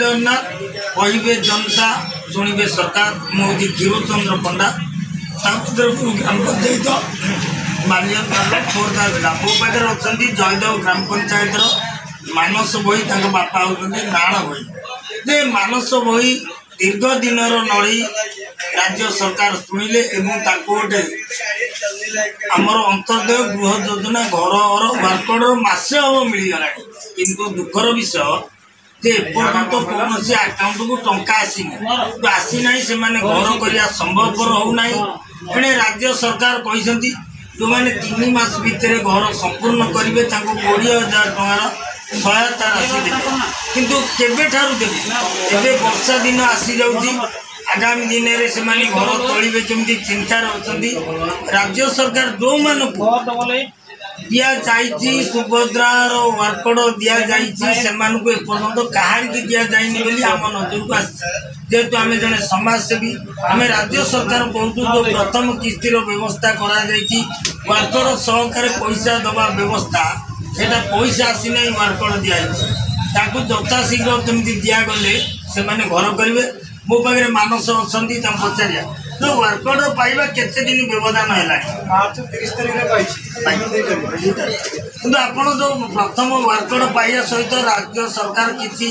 जगन्नाथ कहे जनता शुणे सरकार मुझे क्षीरचंद्र पंडा ग्राम पंचायत मालिया खोर्धा जिला मो पाखे अच्छा जयदेव ग्राम पंचायत मानस भई बापा होती नाण भई जे मानस भई दीर्घ दिन नड़ी राज्य सरकार शुणिले गोटे आमर अंतर्दय गृह योजना घर वार्कड़ मसे हम मिलगला किंतु दुखर विषय जे एपर्यंत कौन आकाउंट को टंका आसीना आसीना से घर करने संभवपर होना एणे राज्य सरकार कहते जो मैंने 3 मास भितर घर संपूर्ण करेंगे 20,000 टकर सहायता राशि देते किंतु केबे ठारू देवे एबे वर्षा दिन आसी जाउची आगामी दिन में से घर तोड़े केमती चिंतार अच्छा राज्य सरकार जो मान दि जाइए सुभद्रार वार्कड़ दि जापर्यंत कहार की दि जाइनी बोली आम नजर को जेहेतु आम जड़े समाजसेवी आम राज्य सरकार कहूँ जो प्रथम किस्तिर व्यवस्था वार्कड़ सहकार पैसा दवा व्यवस्था सेटा पैसा आसी ना वार्कड़ दिखाई यथा शीघ्र केमती दिगले से घर करेंगे मो पाखे मानस अच्छा पचारिया जो वार्कड़ पाइबा केते दिन व्यवधान है 30 तारीख किंतु आपण जो प्रथम वार्कड़ पाइबा सहित राज्य सरकार किसी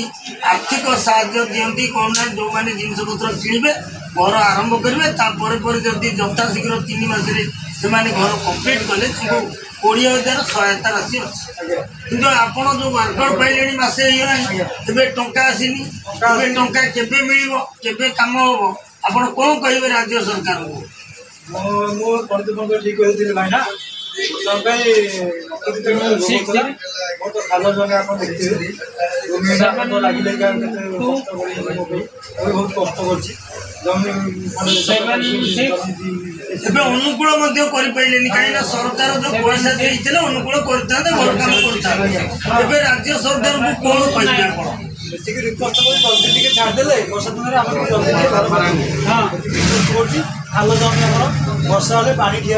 आर्थिक साहाय्य दियंती कौन ना जो मैंने जिनपतर किणवे घर आरंभ करेंगे जदि यथा शीघ्र 3 मास से घर कम्प्लीट कले 20,000 सहायता राशि अच्छे किंतु आपण जो वार्कड़ पाइले मसे टंका आसीनी टंका केबे मिलिबो केबे काम होबो आपण कौन कहे राज्य सरकार को ठीक कहते भाई ना खाल जगह आप देखिए बहुत कष्ट अनुकूल कहीं सरकार जो पैसा देते अनुकूल करते घर काम करते राज्य सरकार को कौन कहे रिक्वेस्ट जल्दी छाड़दे वर्षा दिन खाल जमी वर्षा हेल्ले पानी ठिया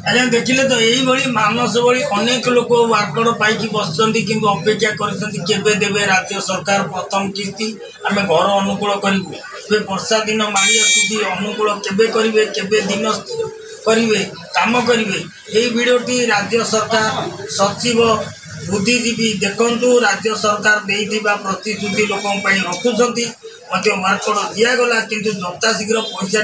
आज्ञा देखिले तो यही मानस भली अनेक लोक वार्कड़ पाई बस कि अपेक्षा करबे राज्य सरकार प्रथम किस्ती आम घर अनुकूल करूँ वर्षा दिन माड़ी आसूँ अनुकूल केबे करेंगे केबे दिन करेंगे काम करेंगे यही भिडटी राज्य सरकार सचिव बुद्धिजीवी देखु राज्य सरकार देइथिबा प्रतिश्रुति लोक रखुंट वार्कड़ दिगला किंतु यथा शीघ्र पैसा